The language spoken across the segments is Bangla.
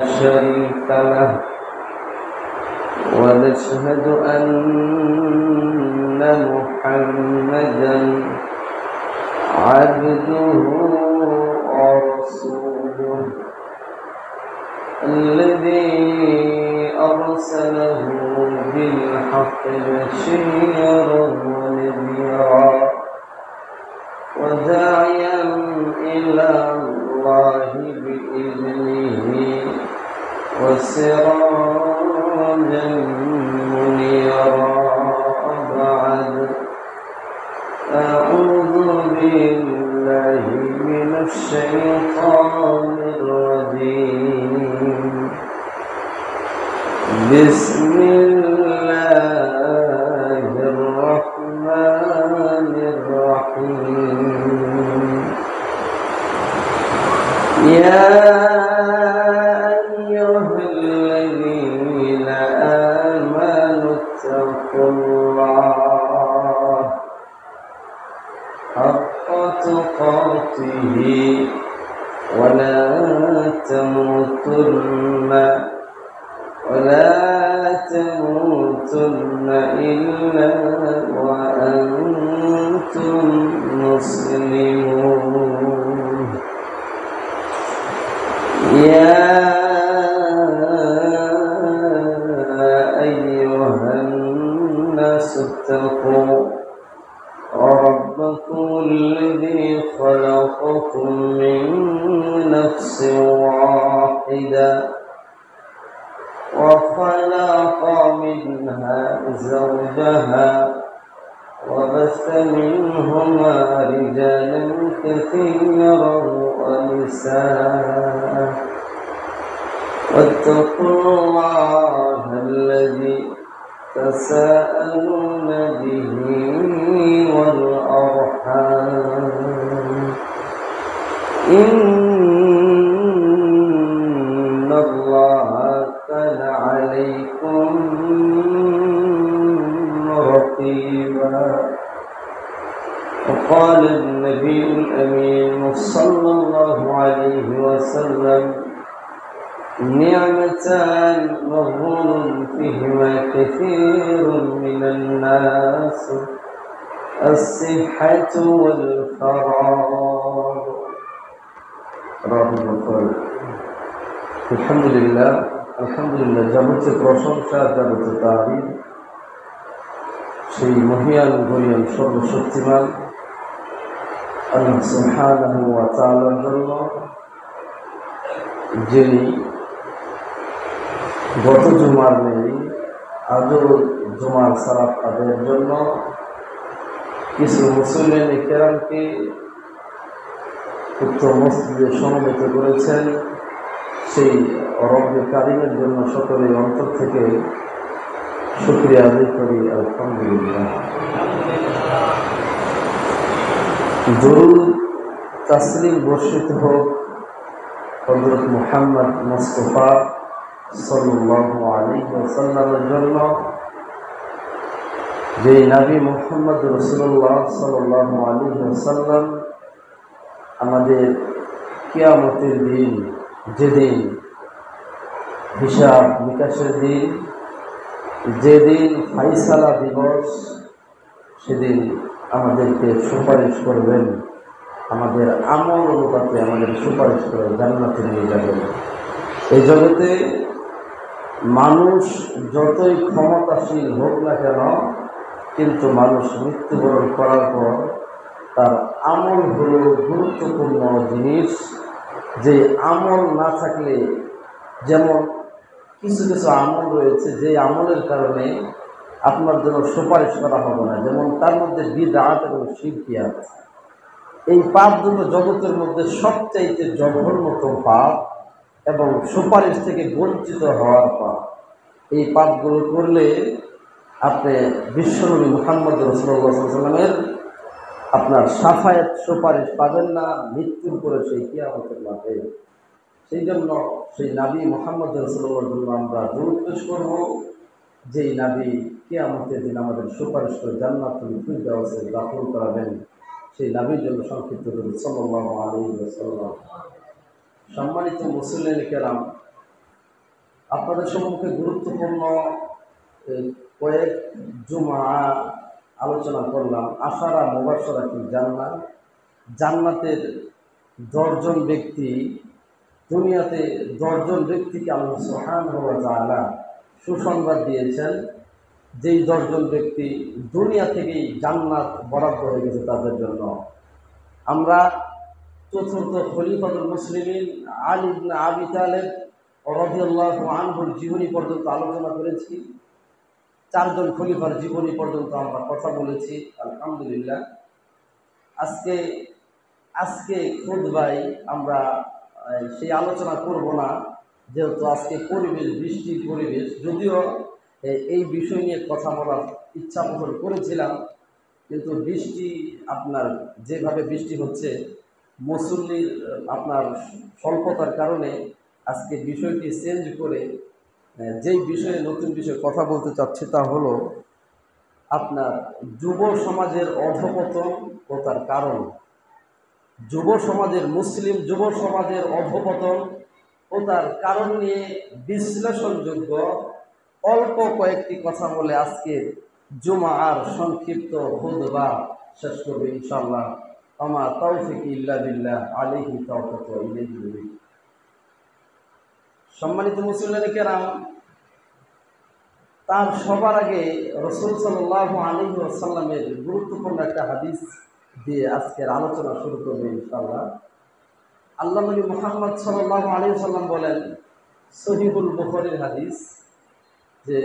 شريك له ونشهد أن محمدا عبده ورسوله الذي أرسله بالحق بشيرا ونذيرا وداعيا إلى الله بإذنه وسراجا منيرا. بعد أعوذ بالله من الشيطان الرجيم. بسم الله الرحمن الرحيم. يا أيها الذين آمنوا اتقوا الله حق تقاته ولا تموتن إلا وأنتم مسلمون. يا أيها الناس اتقوا ربكم الذي خلقكم من نفس واحدة وخلق منها زوجها وبث منهما رجالا كثيرا ونساء واتقوا الله الذي تساءلون به والأرحام إن الله كان عليكم رقيبا. وقال النبي الأمين صلى الله عليه وسلم: نعمتان مغبون فيهما كثير من الناس الصحة والفراغ. আলহামদুলিল্লাহ যাবতীয় প্রশংসা যাবতীয় তারিফ সেই মহিয়ান গরিয়ান সর্বশক্তিমান আল্লাহ সুবহানাহু ওয়া তাআলার জন্য, যিনি গত জুমার নেই আজও জুমার সালাত আদায়ের জন্য কিছু মুসল্লিন কেরামকে উক্ত মসজিদে সমবেত করেছেন। সেই রব্বে কারিমের জন্য সকলে অন্তর থেকে শুকরিয়া আদায় করি। আলহামদুলিল্লাহ। দরুদ তাসলিম বর্ষিত হোক হযরত মুহাম্মদ মুস্তাফা সাল্লাল্লাহু আলাইহি ওয়াসাল্লামের জন্য, যে নবী মুহাম্মদ রাসূলুল্লাহ সাল্লাল্লাহু আলাইহি ওয়াসাল্লাম আমাদের কিয়ামতের দিন, যেদিন হিসাব নিকাশের দিন, যেদিন ফাইসালা দিবস, সেদিন আমাদেরকে সুপারিশ করবেন, আমাদের আমল অনুপাতে আমাদের সুপারিশ করে জান্নাতে নিয়ে যাবেন। এই জগতে মানুষ যতই ক্ষমতাশীল হোক না কেন, কিন্তু মানুষ মৃত্যুবরণ করার পর তার আমল হলো গুরুত্বপূর্ণ জিনিস। যে আমল না থাকলে, যেমন কিছু কিছু আমল রয়েছে যে আমলের কারণে আপনার জন্য সুপারিশ করা হবে না, যেমন তার মধ্যে বিদআত এবং শিরকিয়াত। এই পাপ দুটো জগতের মধ্যে সবচাইতে জঘন্যতম পাপ এবং সুপারিশ থেকে বঞ্চিত হওয়ার পাপ। এই পাপগুলো করলে আপনি বিশ্বনবী মুহাম্মদ রাসূলুল্লাহ সাল্লাল্লাহু আলাইহি ওয়াসাল্লামের আপনার শাফায়াত সুপারিশ পাবেন না মৃত্যুর পরে সেই কিয়ামতের মাঠে। সেই জন্য সেই নবী মুহাম্মদ রাসূলুল্লাহর জন্য আমরা দরুদ পেশ করব, যেই নবী কিয়ামতের দিন আমাদের সুপারিশ করে জান্নাতুল ফিরদাউসে দাখিল করাবেন। সেই নবীর জন্য সংক্ষিপ্ত দরুদ সাল্লাল্লাহু আলাইহি ওয়াসাল্লাম। সম্মানিত মুসলিম কেরাম, আপনাদের সম্মুখে গুরুত্বপূর্ণ কয়েক জুমা আলোচনা করলাম। আশারা মুবাশশারা কি জান্নাত, জান্নাতের 10 জন ব্যক্তি, দুনিয়াতে 10 জন ব্যক্তিকে আল্লাহ সুবহানাহু ওয়া তাআলা সুসংবাদ দিয়েছেন, যেই 10 জন ব্যক্তি দুনিয়া থেকেই জান্নাত বরাদ্দ হয়ে গেছে তাদের জন্য। আমরা চতুর্থ খলিফাতুল মুসলিমিন আলী ইবনে আবি তালেব রাদিয়াল্লাহু আনহুর জীবনী পর্যন্ত আলোচনা করেছি। 4 জন খলিফার জীবনী পর্যন্ত আমরা কথা বলেছি আলহামদুলিল্লাহ। আজকে খুতবায় আমরা সেই আলোচনা করব না, যেহেতু আজকে পরিবেশ, বৃষ্টির পরিবেশ। যদিও এই বিষয় নিয়ে কথা বলার ইচ্ছা পোষণ করেছিলাম, কিন্তু বৃষ্টি আপনার যেভাবে বৃষ্টি হচ্ছে, মুসল্লির আপনার স্বল্পতার কারণে আজকে বিষয়টি চেঞ্জ করে যেই বিষয়ে নতুন বিষয়ে কথা বলতে চাচ্ছি তা হলো আপনার যুব সমাজের অধঃপতন ও তার কারণ। যুব সমাজের, মুসলিম যুব সমাজের অধঃপতন ও তার কারণ নিয়ে বিশ্লেষণযোগ্য অল্প কয়েকটি কথা বলে আজকের জুমার সংক্ষিপ্ত খুতবা শেষ করবে ইনশাআল্লাহ। আমা তাওফিক ইল্লা বিল্লাহ, আলাইহি তাওয়াক্কালতু ওয়া ইলাইহি উনীব। সম্মানিত মুসলিম কেরাম, তার সবার আগে রাসূল সাল্লাল্লাহু আলাইহি ওয়াসাল্লামের গুরুত্বপূর্ণ একটা হাদিস দিয়ে আজকের আলোচনা শুরু করবে ইনশাআল্লাহ। আল্লাহ নবী মুহাম্মদ সাল্লাল্লাহু আলাইহি ওয়াসাল্লাম বলেন, সহিহুল বুখারীর হাদিস, যে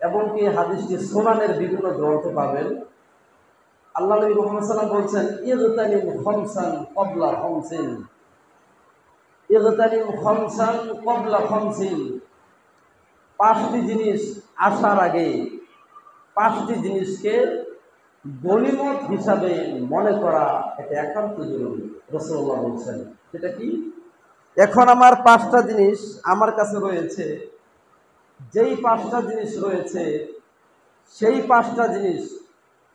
এবং কি হাদিসটি সুনানের বিভিন্ন গ্রন্থে পাবেন। আল্লাহ নবী মুহাম্মদ সাল্লাল্লাহু আলাইহি ওয়াসাল্লাম বলছেন, ইগতানিম খামসান ক্বাবলা খামসিন, ইগতানিম খামসান ক্বাবলা খামসিন। 5টি জিনিস আসার আগে 5টি জিনিসকে গনিমত হিসাবে মনে করা এটা একান্ত জরুরি। রাসূলুল্লাহ বলছেন, সেটা কি? এখন আমার 5টা জিনিস আমার কাছে রয়েছে, যেই 5টা জিনিস রয়েছে সেই 5টা জিনিস,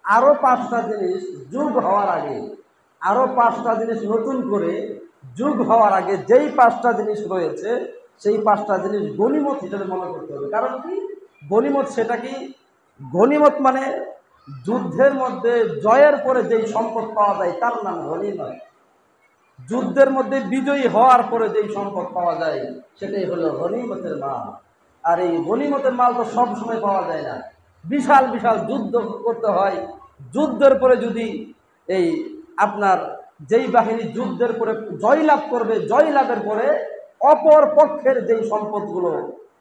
আরও 5টা জিনিস যোগ হওয়ার আগে, আরও 5টা জিনিস নতুন করে যোগ হওয়ার আগে যেই 5টা জিনিস রয়েছে সেই 5টা জিনিস গনিমত হিসেবে মনে করতে হবে। কারণ কি গনিমত? সেটা কি? গনিমত মানে যুদ্ধের মধ্যে জয়ের পরে যেই সম্পদ পাওয়া যায় তার নাম গনিমত। যুদ্ধের মধ্যে বিজয়ী হওয়ার পরে যেই সম্পদ পাওয়া যায় সেটাই হলো গনিমতের মাল। আর এই গনিমতের মাল তো সব সময় পাওয়া যায় না, বিশাল বিশাল যুদ্ধ করতে হয়। যুদ্ধের পরে যদি এই আপনার যেই বাহিনী যুদ্ধের পরে জয়লাভ করবে, জয়লাভের পরে অপর পক্ষের যেই সম্পদগুলো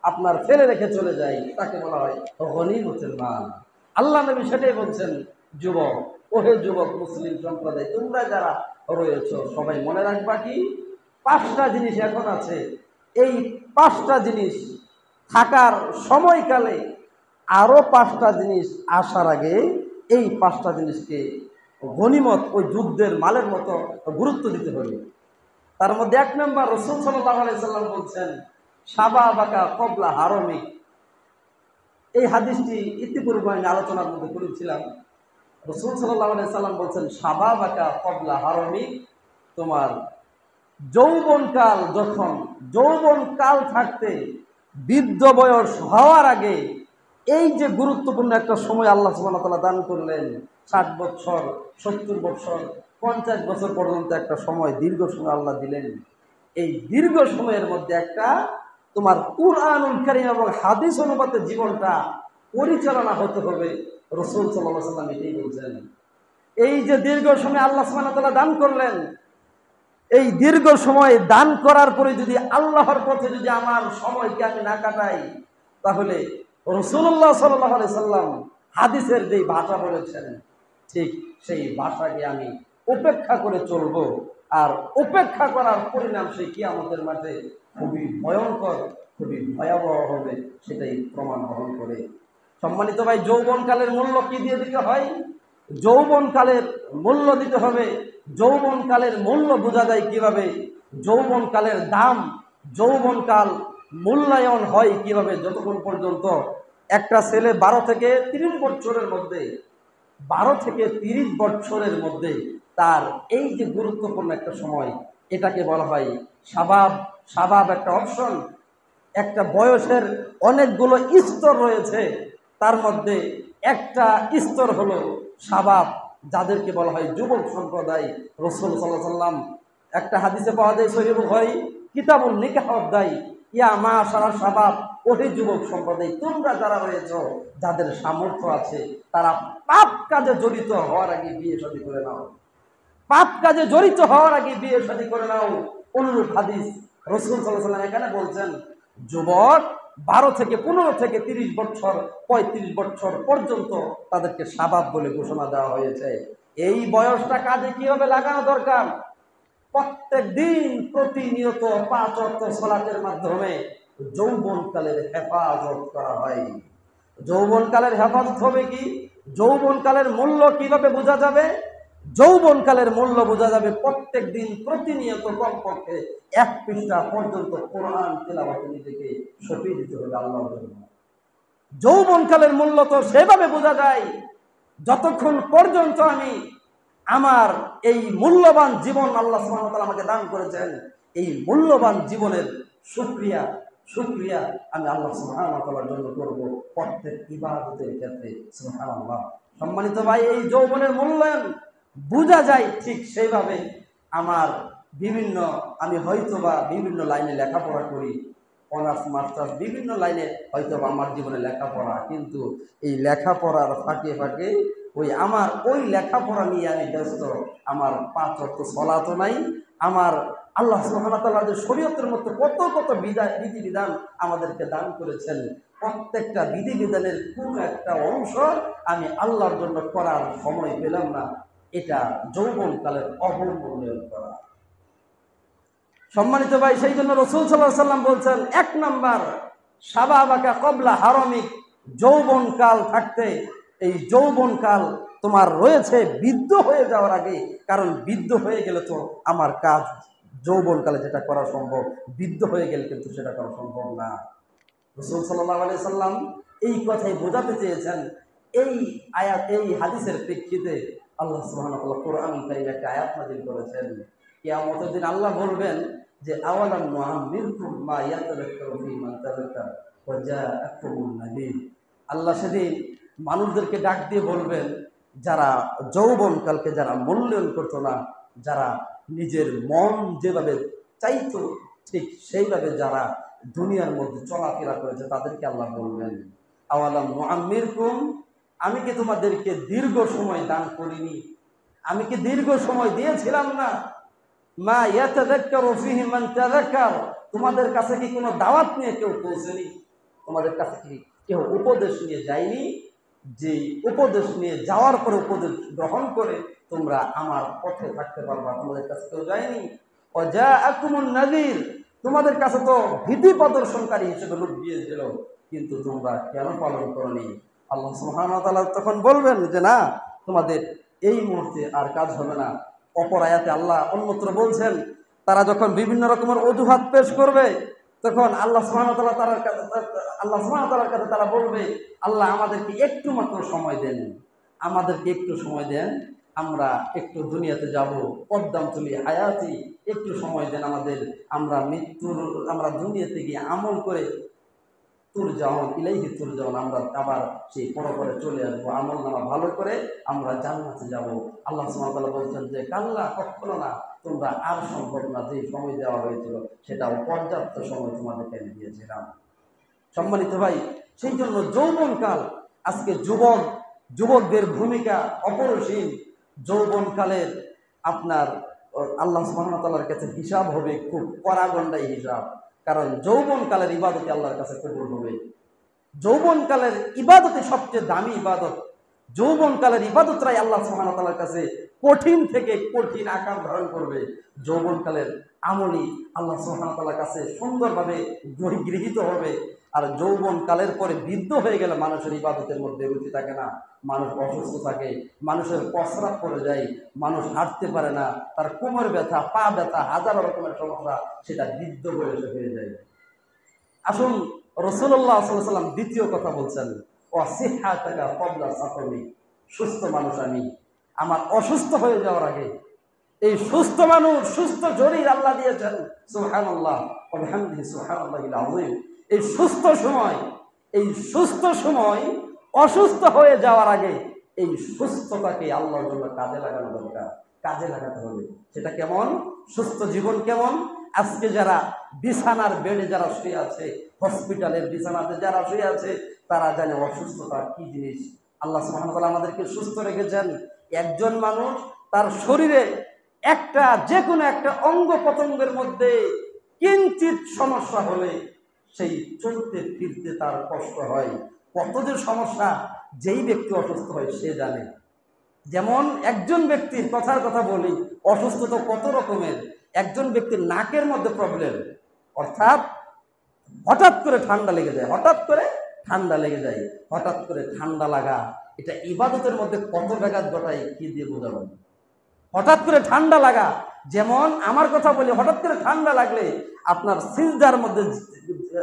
আপনার ফেলে রেখে চলে যায় তাকে বলা হয় গনিমতের মাল। আল্লাহ নবী সেটাই বলছেন, যুবক, ওহে যুবক মুসলিম সম্প্রদায়, তোমরা যারা রয়েছে সবাই মনে রাখবা কি 5টা জিনিস এখন আছে। এই 5টা জিনিস থাকার সময়কালে আরও 5টা জিনিস আসার আগে এই 5টা জিনিসকে গনিমত, ওই যুদ্ধের মালের মতো গুরুত্ব দিতে হবে। তার মধ্যে 1 নম্বর রাসূল সাল্লাল্লাহু আলাইহি সাল্লাম বলছেন, শাবাবাকা ক্বাবলা হারামিক। এই হাদিসটি ইতিপূর্বে আমি আলোচনার মধ্যে করেছিলাম। রাসূল সাল্লাল্লাহু আলাইহি সাল্লাম বলছেন, শাবাবাকা ক্বাবলা হারামিক, তোমার যৌবনকাল, যখন যৌবনকাল থাকতে বৃদ্ধ বয়স হওয়ার আগে, এই যে গুরুত্বপূর্ণ একটা সময় আল্লাহ সুবহানাহু ওয়া তাআলা দান করলেন, 60 বছর, 70 বছর, 50 বছর পর্যন্ত একটা সময়, দীর্ঘ সময় আল্লাহ দিলেন। এই দীর্ঘ সময়ের মধ্যে একটা তোমার কুরআনুল কারীম এবং হাদিস অনুপাতে জীবনটা পরিচালনা হতে হবে। রাসূল সাল্লাল্লাহু আলাইহি ওয়াসাল্লাম এটাই বলছেন। এই যে দীর্ঘ সময় আল্লাহ সুবহানাহু ওয়া তাআলা দান করলেন, এই দীর্ঘ সময় দান করার পরে যদি আল্লাহর পথে যদি আমার সময়কে আমি না কাটাই, তাহলে রাসূলুল্লাহ সাল্লাল্লাহু আলাইহি সাল্লাম হাদিসের যেই ভাষা বলেছেন ঠিক সেই ভাষাকে আমি উপেক্ষা করে চলব। আর উপেক্ষা করার পরিণাম সেই কিয়ামতের মাঠে খুবই ভয়ঙ্কর, খুবই ভয়াবহ হবে, সেটাই প্রমাণ বহন করে। সম্মানিত ভাই, যৌবনকালের মূল্য কি দিয়ে দিতে হয়? যৌবনকালের মূল্য দিতে হবে। যৌবনকালের মূল্য বোঝা যায় কিভাবে? যৌবনকালের দাম, যৌবনকাল মূল্যায়ন হয় কিভাবে? যতক্ষণ পর্যন্ত একটা ছেলে 12 থেকে 30 বছরের মধ্যে, 12 থেকে 30 বছরের মধ্যে তার এই যে গুরুত্বপূর্ণ একটা সময়, এটাকে বলা হয় শাবাব। শাবাব একটা অপশন, একটা বয়সের অনেকগুলো স্তর রয়েছে, তার মধ্যে একটা স্তর হলো শাবাব, যাদেরকে বলা হয় যুবক সম্প্রদায়। রাসূল সাল্লাল্লাহু আলাইহি ওয়াসাল্লাম একটা হাদিসে পাওয়া যায়, সহিহ বুখারী কিতাবুন নিকাহ অধ্যায়, ইয়া মাশারাল শাবাব, ওহে যুবক সম্প্রদায়, তোমরা যারা রয়েছ, যাদের সামর্থ্য আছে, তারা পাপ কাজে জড়িত হওয়ার আগে বিয়ে শাদী করে নাও। পাপ কাজে জড়িত হওয়ার আগে বিয়ে শাদী করে নাও। অনুরূপ হাদিস রাসূল সাল্লাল্লাহু আলাইহি ওয়াসাল্লাম এখানে বলছেন, যুবক 12 থেকে 15 থেকে 30 বছর 35 বছর পর্যন্ত তাদেরকে শাবাব বলে ঘোষণা দেওয়া হয়েছে। এই বয়সটা কাজে কিভাবে লাগানো দরকার? প্রত্যেক দিন প্রতিনিয়ত 5 ওয়াক্ত সালাতের মাধ্যমে যৌবনকালের হেফাজত করা হয়। যৌবনকালের হেফাজত হবে কি? যৌবনকালের মূল্য কিভাবে বোঝা যাবে? যৌবনকালের মূল্য বোঝা যাবে প্রত্যেক দিন প্রতিনিয়ত কমপক্ষে 1 পৃষ্ঠা পর্যন্ত কোরআন তেলাওয়াতে নিজেকে সঁপে দিতে হবে আল্লাহর জন্য। যৌবনকালের মূল্য তো সেভাবে বোঝা যায়, যতক্ষণ পর্যন্ত আমি আমার এই মূল্যবান জীবন আল্লাহ সুবহানাহু ওয়া তাআলা আমাকে দান করেছেন, এই মূল্যবান জীবনের শুকরিয়া আমি আল্লাহ সুবহানাহু ওয়া তাআলার জন্য করব প্রত্যেক ইবাদতের ক্ষেত্রে। সুবহানাল্লাহ। সম্মানিত ভাই, এই যৌবনের মূল্যায়ন বোঝা যায় ঠিক সেইভাবে আমি হয়তোবা বিভিন্ন লাইনে লেখাপড়া করি, অনার্স মাস্টার্স বিভিন্ন লাইনে হয়তোবা আমার জীবনে লেখাপড়া, কিন্তু এই লেখাপড়ার ফাঁকে ফাঁকে ওই লেখাপড়া নিয়ে আমি ব্যস্ত। আমার 5 ওয়াক্ত সালাতও নাই, আমার আল্লাহ সুবহানাহু ওয়া তাআলা যে শরীয়তের মধ্যে কত কত বিধিবিধান আমাদেরকে দান করেছেন, প্রত্যেকটা বিধিবিধানের কোনো একটা অংশ আমি আল্লাহর জন্য করার সময় পেলাম না। এটা যৌবনকালের অবমূল্যায়ন করা। সম্মানিত ভাই, সেই জন্য রাসূল সাল্লাল্লাহু আলাইহি ওয়াসাল্লাম বলছেন, 1 নাম্বার শাবাবাকা ক্বাবলা হারামিক, যৌবনকাল থাকতে, এই যৌবনকাল তোমার রয়েছে বৃদ্ধ হয়ে যাওয়ার আগে, কারণ বৃদ্ধ হয়ে গেলে তো আমার কাজ যৌবনকালে যেটা করা সম্ভব, বৃদ্ধ হয়ে গেলে কিন্তু সেটা করা সম্ভব না। রাসূল সাল্লাল্লাহু আলাইহি সাল্লাম এই কথাই বোঝাতে চেয়েছেন। এই হাদিসের প্রেক্ষিতে আল্লাহ সুবহানাহু ওয়া তাআলা কোরআনুল কারীমে একটা আয়াত নাযিল করেছেন। কিয়ামতের দিন আল্লাহ বলবেন যে, আওয়ালাম নুআম্মিরকুম মা ইয়াতাযাক্কারু ফী মান তাযাক্কার ওয়া জাআকুমুন নাযীর। আল্লাহ সেদিন মানুষদেরকে ডাক দিয়ে বলবেন, যারা যৌবনকালকে যারা মূল্যায়ন করতো না, যারা নিজের মন যেভাবে চাইতো ঠিক সেইভাবে যারা দুনিয়ার মধ্যে চলাফেরা করেছে, তাদেরকে আল্লাহ বলবেন, আওয়ালাম নুআম্মিরকুম, আমি কি তোমাদেরকে দীর্ঘ সময় দান করিনি? আমি কি দীর্ঘ সময় দিয়েছিলাম না? মা ইয়াতাযাক্কারু ফীহি মান তাযাক্কার, তোমাদের কাছে কি কোনো দাওয়াত নিয়ে কেউ পৌঁছেনি? তোমাদের কাছে কি কেউ উপদেশ নিয়ে যায়নি? যে উপদেশ নিয়ে যাওয়ার পরে উপদেশ গ্রহণ করে তোমরা আমার পথে থাকতে পারবা, তোমাদের কাছে কেউ যায়নি? ওয়া জাআকুমুন নাযীর, তোমাদের কাছে তো ভীতি প্রদর্শনকারী হিসেবে লোক গিয়েছিল, কিন্তু তোমরা কেন পালন করনি? আল্লাহ সুবহানাহু ওয়া তাআলা তখন বলবেন যে, না, তোমাদের এই মুহূর্তে আর কাজ হবে না। অপর আয়াতে আল্লাহ অন্যত্র বলছেন, তারা যখন বিভিন্ন রকমের অজুহাত পেশ করবে, তখন আল্লাহ সুবহানাহু ওয়া তাআলার কাছে তারা বলবে, আল্লাহ আমাদেরকে একটু মাত্র সময় দেন, আমাদেরকে একটু সময় দেন, আমরা একটু দুনিয়াতে যাব, কদ্দাম তুলি হায়াতি, একটু সময় দেন আমাদের, আমরা দুনিয়াতে গিয়ে আমল করে ইলাইহি তুরজাউন, আমরা আবার সেই পরপরে চলে আসবো, আমল নামা ভালো করে আমরা জান্নাতে যাব। আল্লাহ সুবহানাহু ওয়া তাআলা বলছেন যে, কাল্লা, কখনো না, তোমরা আর সম্ভব না, যে সময় দেওয়া হয়েছিল সেটাও পর্যাপ্ত সময় তোমাদেরকে আমি দিয়েছিলাম। সম্মানিত ভাই, সেই জন্য যৌবনকাল, আজকে যুবকদের ভূমিকা অপরিসীম। যৌবনকালের আপনার আল্লাহ সুবহানাহু ওয়া তাআলার কাছে হিসাব হবে খুব কড়াগন্ডাই হিসাব, কারণ যৌবনকালের ইবাদতে আল্লাহর কাছে কবুল হবে। যৌবনকালের ইবাদতে সবচেয়ে দামি ইবাদত, যৌবনকালের ইবাদতরাই আল্লাহ সুবহানাহু ওয়া তাআলার কাছে কঠিন থেকে কঠিন আকার ধারণ করবে। যৌবনকালের আমলই আল্লাহ সুবহানাহু ওয়া তাআলার কাছে সুন্দরভাবে গৃহীত হবে। আর যৌবনকালের পরে বৃদ্ধ হয়ে গেলে মানুষের ইবাদতের মধ্যে রুচি থাকে না, মানুষ অসুস্থ থাকে, মানুষের প্রস্রাব পড়ে যায়, মানুষ হাঁটতে পারে না, তার কোমর ব্যথা, পা ব্যথা, হাজারো রকমের সমস্যা, সেটা বৃদ্ধ বয়সে হয়ে যায়। আসুন, রাসূলুল্লাহ সাল্লাল্লাহু আলাইহি ওয়াসাল্লাম দ্বিতীয় কথা বলছেন, ওয়াসিহহাতাকা ক্বাবলা সাকমি, সুস্থ মানুষ আমি, আমার অসুস্থ হয়ে যাওয়ার আগে। এই সুস্থ মানুষ, সুস্থ শরীর আল্লাহ দিয়েছেন, সুবহানাল্লাহ ওয়া বিহামদিহি সুবহানাল্লাহিল আযীম। এই সুস্থ সময় অসুস্থ হয়ে যাওয়ার আগে এই সুস্থতাকে আল্লাহর জন্য কাজে লাগানো দরকার, কাজে লাগাতে হবে। সেটা কেমন? সুস্থ জীবন কেমন? আজকে যারা বিছানার বেডে যারা শুয়ে আছে, হসপিটালের বিছানাতে যারা শুয়ে আছে, তারা জানে অসুস্থতা কি জিনিস। আল্লাহ সুবহানাহু ওয়া তাআলা আমাদেরকে সুস্থ রেখেছেন। একজন মানুষ তার শরীরে যে কোনো একটা অঙ্গ প্রত্যঙ্গের মধ্যে কিঞ্চিত সমস্যা হলে সেই চলতে ফিরতে তার কষ্ট হয়। কত যে সমস্যা যেই ব্যক্তি অসুস্থ হয় সে জানে। যেমন একজন ব্যক্তির কথা বলি, অসুস্থতা কত রকমের। একজন ব্যক্তির নাকের মধ্যে প্রবলেম, অর্থাৎ হঠাৎ করে ঠান্ডা লেগে যায়, হঠাৎ করে ঠান্ডা লাগা, এটা ইবাদতের মধ্যে কত ব্যাঘাত ঘটায় কি দিয়ে বোঝাবেন? হঠাৎ করে ঠান্ডা লাগা, যেমন আমার কথা বলি, হঠাৎ করে ঠান্ডা লাগলে আপনার সিজদার মধ্যে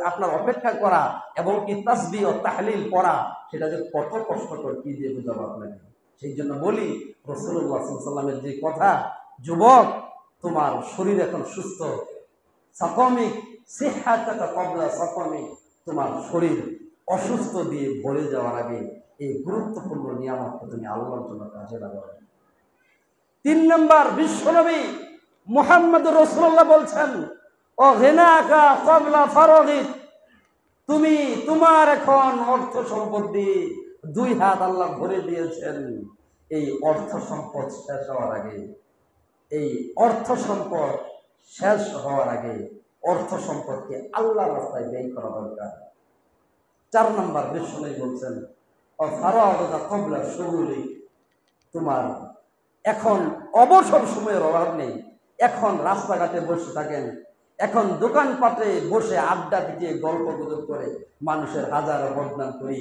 আপনার অপেক্ষা করা এবং কি তাসবিহ ও তাহলিল পড়া, সেটা যে কত কষ্টকর কি দিয়ে বোঝাবো আপনাকে। সেই জন্য বলি, রাসূলুল্লাহ সাল্লাল্লাহু আলাইহি ওয়াসাল্লামের যে কথা, যুবক তোমার শরীর এখন সুস্থ, সাকামিক সিহহাতাকা ক্বাবলা সাকামিক, তোমার শরীর অসুস্থ দিয়ে ভরে যাওয়ার আগে এই গুরুত্বপূর্ণ নিয়ামতকে তুমি আল্লাহর জন্য কাজে লাগাও। 3 নম্বর, বিশ্বনবী মুহাম্মদুর রাসূলুল্লাহ বলছেন, ও গিনাকা ক্বাবলা ফারাগিক, তুমি তোমার এখন অর্থ সম্পদ দিয়ে 2 হাত আল্লাহ ভরে দিয়েছেন। এই অর্থ সম্পদ শেষ হওয়ার আগে, অর্থ সম্পদকে আল্লাহর রাস্তায় ব্যয় করা দরকার। 4 নম্বর, বিশ্বনবী বলছেন, ও ফারাগা ক্বাবলা শুগুলি, তোমার এখন অবসর সময়ের অভাব নেই। এখন রাস্তাঘাটে বসে থাকেন, এখন দোকানপাটে বসে আড্ডা পিটিয়ে গল্প গুজব করে মানুষের হাজারো বদনাম করি।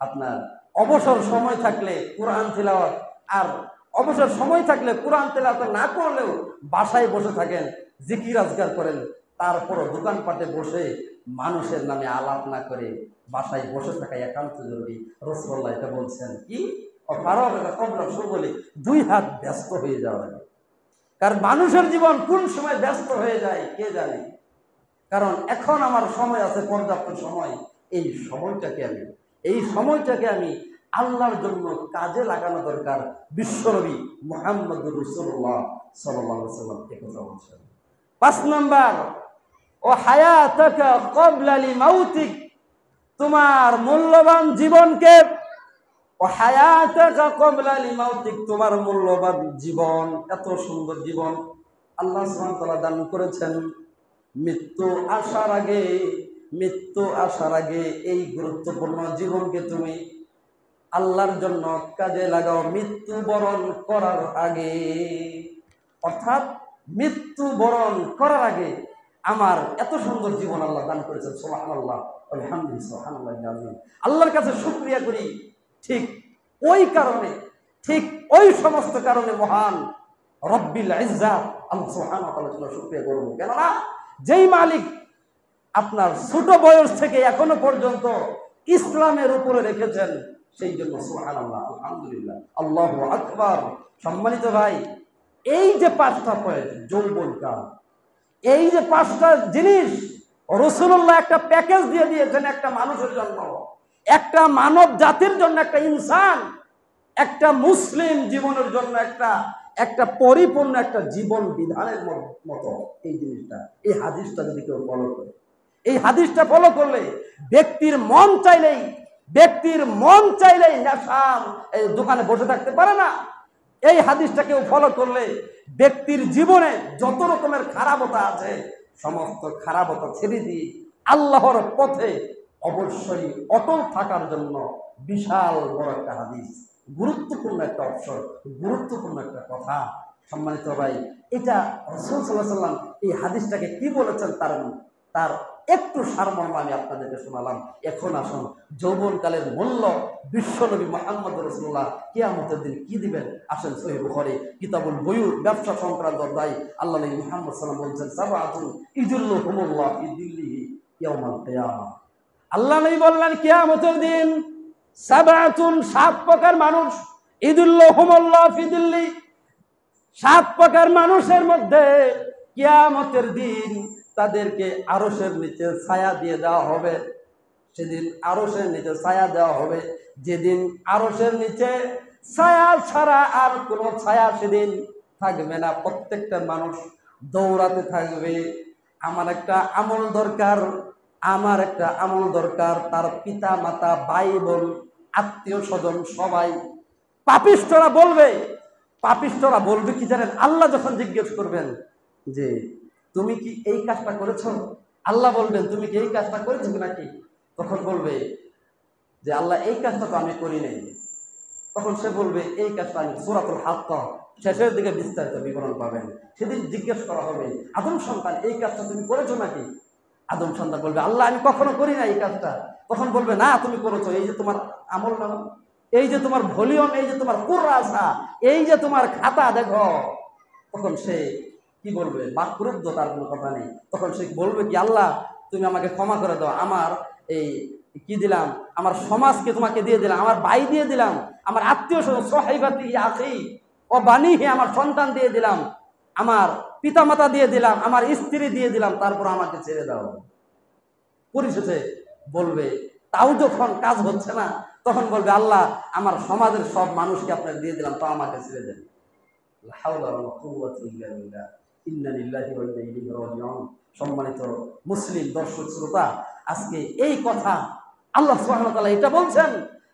আপনার অবসর সময় থাকলে কোরআন তিলাওয়াত, আর অবসর সময় থাকলে কোরআন তিলাওয়াত না করলেও বাসায় বসে থাকেন, জিকির আজকার করেন, তারপরও দোকানপাটে বসে মানুষের নামে আলাপ না করে বাসায় বসে থাকা একান্ত জরুরি। রাসূলুল্লাহ এটা বলছেন কি? বলে 2 হাত ব্যস্ত হয়ে যাওয়া লাগে। কারণ মানুষের জীবন কোন সময় ব্যস্ত হয়ে যায় কে জানে। কারণ এখন আমার সময় আছে, পর্যাপ্ত সময়, এই সময়টাকে আমি আল্লাহর জন্য কাজে লাগানো দরকার। বিশ্বনবী মুহাম্মদুর রাসূলুল্লাহ সাল্লাল্লাহু আলাইহি ওয়াসাল্লাম একথা বলছেন। 5 নম্বর, ও হায়াতাকা ক্বাবলা লিমাউতিক, তোমার মূল্যবান জীবনকে, ও হায়াতাকা ক্বাবলা লিমাউতিক, তোমার মূল্যবান জীবন, এত সুন্দর জীবন আল্লাহ সুবহানাহু ওয়া তাআলা দান করেছেন। মৃত্যু আসার আগে এই গুরুত্বপূর্ণ জীবনকে তুমি আল্লাহর জন্য কাজে লাগাও। মৃত্যুবরণ করার আগে, অর্থাৎ মৃত্যুবরণ করার আগে আমার এত সুন্দর জীবন আল্লাহ দান করেছেন। সুবহানাল্লাহ, আলহামদুলিল্লাহ, সুবহানাল্লাহ আযীম। আল্লাহর কাছে শুকরিয়া করি। ঠিক ওই সমস্ত কারণে মহান রব্বিল ইজ্জাত আল্লাহ সুবহানাহু ওয়া তাআলার জন্য শুকরিয়া করব। কেননা যেই মালিক আপনার ছোট বয়স থেকে এখনো পর্যন্ত ইসলামের উপরে রেখেছেন, সেই জন্য সুবহানাল্লাহ, আলহামদুলিল্লাহ, আল্লাহু আকবার। সম্মানিত ভাই, এই যে 5টা পয়েন্ট, যৌবনকাল, এই যে 5টা জিনিস রাসূলুল্লাহ একটা প্যাকেজ দিয়ে দিয়েছেন একটা মানুষের জন্য, একটা মানব জাতির জন্য, একটা ইনসান, একটা মুসলিম জীবনের জন্য একটা পরিপূর্ণ একটা জীবন বিধানের মতো। এই জিনিসটা, এই হাদিসটা যদি কেউ ফলো করে, এই হাদিসটা ফলো করলে ব্যক্তির মন চাইলেই নেশার এই দোকানে বসে থাকতে পারে না। এই হাদিসটা কেউ ফলো করলে ব্যক্তির জীবনে যত রকমের খারাপতা আছে, সমস্ত খারাপতা ছেড়ে দিয়ে আল্লাহর পথে অবশ্যই অটল থাকার জন্য বিশাল বড় একটা হাদিস, গুরুত্বপূর্ণ একটা অবসর, গুরুত্বপূর্ণ একটা কথা। সম্মানিত ভাই, এটা রাসূল সাল্লাল্লাহু আলাইহি ওয়াসাল্লাম এই হাদিসটাকে কি বলেছেন তার একটু সারমর্ম আমি আপনাদেরকে শোনালাম। এখন আসুন, যৌবনকালের মূল্য বিশ্বনবী মুহাম্মদুর রাসূলুল্লাহ কিয়ামতের দিন কি দিবেন। আসেন, সহিহ বুখারী কিতাবুল বুয়ু, ব্যবসা সংক্রান্ত অধ্যায়, আল্লাহ নবী মুহাম্মদ সাল্লাল্লাহু আলাইহি ওয়াসাল্লাম বলছেন, সাবআতুন ইযিল্লুহুমুল্লাহ ফি যিল্লিহি ইয়াওমাল কিয়ামা। আল্লাহ নবী বললেন, কিয়ামতের দিন 7 প্রকার মানুষ, ইযিল্লুহুমুল্লাহ ফি যিল্লি, 7 প্রকার মানুষের মধ্যে কিয়ামতের দিন তাদেরকে আরশের নিচে ছায়া দিয়ে দেওয়া হবে। সেদিন আরশের নিচে ছায়া দেওয়া হবে, যেদিন আরশের নিচে ছায়া ছাড়া আর কোনো ছায়া সেদিন থাকবে না। প্রত্যেকটা মানুষ দৌড়াতে থাকবে, আমার একটা আমল দরকার, আমার একটা আমল দরকার। তার পিতা মাতা, ভাই বোন, আত্মীয় স্বজন সবাই পাপিষ্ঠরা বলবে কি জানেন? আল্লাহ যখন জিজ্ঞেস করবেন যে তুমি কি এই কাজটা করেছো, আল্লাহ বলবেন তুমি কি এই কাজটা করেছো নাকি? তখন বলবে যে আল্লাহ এই কাজটা তো আমি করি নাই। তখন সে বলবে এই কাজটা আমি, সূরাতুল হাক্কা শেষের দিকে বিস্তারিত বিবরণ পাবেন। সেদিন জিজ্ঞেস করা হবে, আদম সন্তান এই কাজটা তুমি করেছো নাকি? আদম সন্তান বলবে আল্লাহ আমি কখনো করি না এই কাজটা। তখন বলবে না তুমি করেছো, এই যে তোমার আমল নামা, এই যে তোমার ভলিউম, এই যে তোমার কুরআসা, এই যে তোমার খাতা দেখো। তখন সে কি বলবে? বাক্রুদ্ধ, তার কোনো কথা নেই। তখন সে বলবে কি আল্লাহ তুমি আমাকে ক্ষমা করে দাও, আমার এই কি দিলাম, আমার সমাজকে তোমাকে দিয়ে দিলাম, আমার ভাই দিয়ে দিলাম, আমার আত্মীয় স্বজন সহাইবাতি আখি ও বানিহি, আমার সন্তান দিয়ে দিলাম, আমার পিতামাতা দিয়ে দিলাম, আমার স্ত্রী দিয়ে দিলাম, তারপর আমাকে ছেড়ে দাও। পরিশেষে বলবে, তাও যখন কাজ হচ্ছে না, তখন বলবে আল্লাহ আমার সমাজের সব মানুষকে আপনাকে দিয়ে দিলাম, তাও আমাকে ছেড়ে দেন। সম্মানিত মুসলিম দর্শক শ্রোতা, আজকে এই কথা আল্লাহ সুবহানাহু ওয়া তাআলা এটা বলছেন।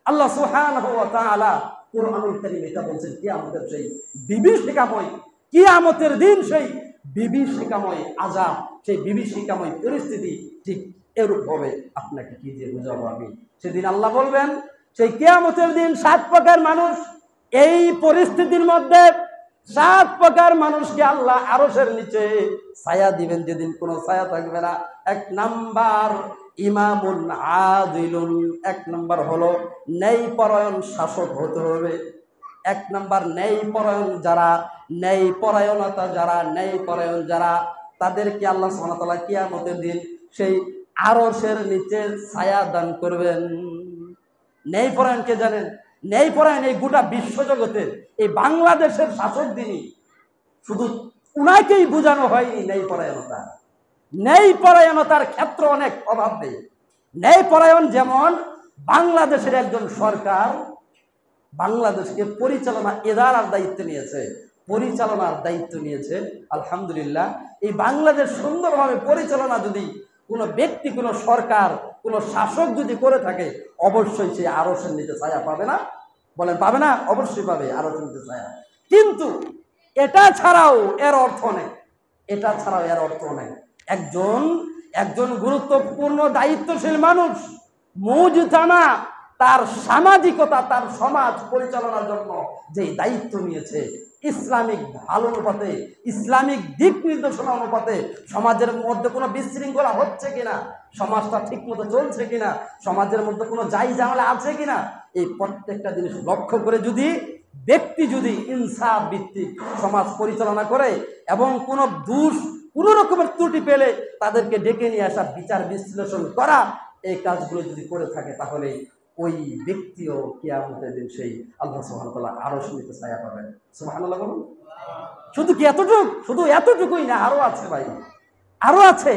আল্লাহ সুবহানাহু ওয়া তাআলা কুরআনুল কারীম এটা বলছেন, কিয়ামতের সেই বিভীষিকাময়, কিয়ামতের দিন সেই বিভীষিকাময় আযাব, সেই বিভীষিকাময় পরিস্থিতি ঠিক এরূপ হবে। আপনাকে কি দিয়ে বুঝাবো আমি? সেদিন আল্লাহ বলবেন, সেই কিয়ামতের দিন 7 প্রকার মানুষ, এই পরিস্থিতির মধ্যে 7 প্রকার মানুষকে আল্লাহ আরশের নিচে ছায়া দিবেন, যেদিন কোনো ছায়া থাকবে না। 1 নাম্বার ইমামুন আদিলুন, 1 নাম্বার হলো ন্যায়পরায়ণ শাসক হতে হবে। 1 নাম্বার ন্যায়পরায়ণ যারা, ন্যায়পরায়ণতা যারা, ন্যায়পরায়ণ যারা, তাদেরকে আল্লাহ সুবহানাহু ওয়া তাআলা কিয়ামতের দিন সেই আরশের নিচে ছায়া দান করবেন। ন্যায়পরায়ণকে জানেন? ন্যায়পরায়ণ এই গোটা বিশ্বজগতের, এই বাংলাদেশের শাসক যিনি, শুধু উনাকেই বোঝানো হয়নি ন্যায়পরায়ণতা। ন্যায়পরায়ণতার ক্ষেত্র অনেক অভাব নেই। ন্যায়পরায়ণ যেমন বাংলাদেশের একজন সরকার বাংলাদেশকে পরিচালনা এদারার দায়িত্ব নিয়েছে, পরিচালনার দায়িত্ব নিয়েছে। আলহামদুলিল্লাহ, এই বাংলাদেশ সুন্দরভাবে পরিচালনা যদি কোনো ব্যক্তি, কোনো সরকার, কোনো শাসক যদি করে থাকে, অবশ্যই সে আরশের নিচে ছায়া পাবে না? বলেন পাবে না? অবশ্যই পাবে আরশের নিচে ছায়া। কিন্তু এটা ছাড়াও এর অর্থ নেই, এটা ছাড়াও এর অর্থ নেই। একজন গুরুত্বপূর্ণ দায়িত্বশীল মানুষ, মুজতামা, তার সামাজিকতা, তার সমাজ পরিচালনার জন্য যে দায়িত্ব নিয়েছে, ইসলামিক ভালো অনুপাতে, ইসলামিক দিক নির্দেশনা অনুপাতে সমাজের মধ্যে কোনো বিশৃঙ্খলা হচ্ছে কিনা, সমাজটা ঠিক মতো চলছে কিনা, সমাজের মধ্যে কোনো যাই ঝামেলা আছে কিনা, এই প্রত্যেকটা জিনিস লক্ষ্য করে যদি ব্যক্তি যদি ইনসাফ ভিত্তিক সমাজ পরিচালনা করে এবং কোনো কোনো রকমের ত্রুটি পেলে তাদেরকে ডেকে নিয়ে আসা, বিচার বিশ্লেষণ করা, এই কাজগুলো যদি করে থাকে, তাহলে ওই ব্যক্তিও কিয়ামতের দিন সেই আল্লাহ সুবহানাহু ওয়া তাআলা আরশের নিচে ছায়া পাবেন। সুবহানাল্লাহ বলুন। শুধু কি এতটুকু? শুধু এতটুকুই না, আরো আছে ভাই, আরো আছে।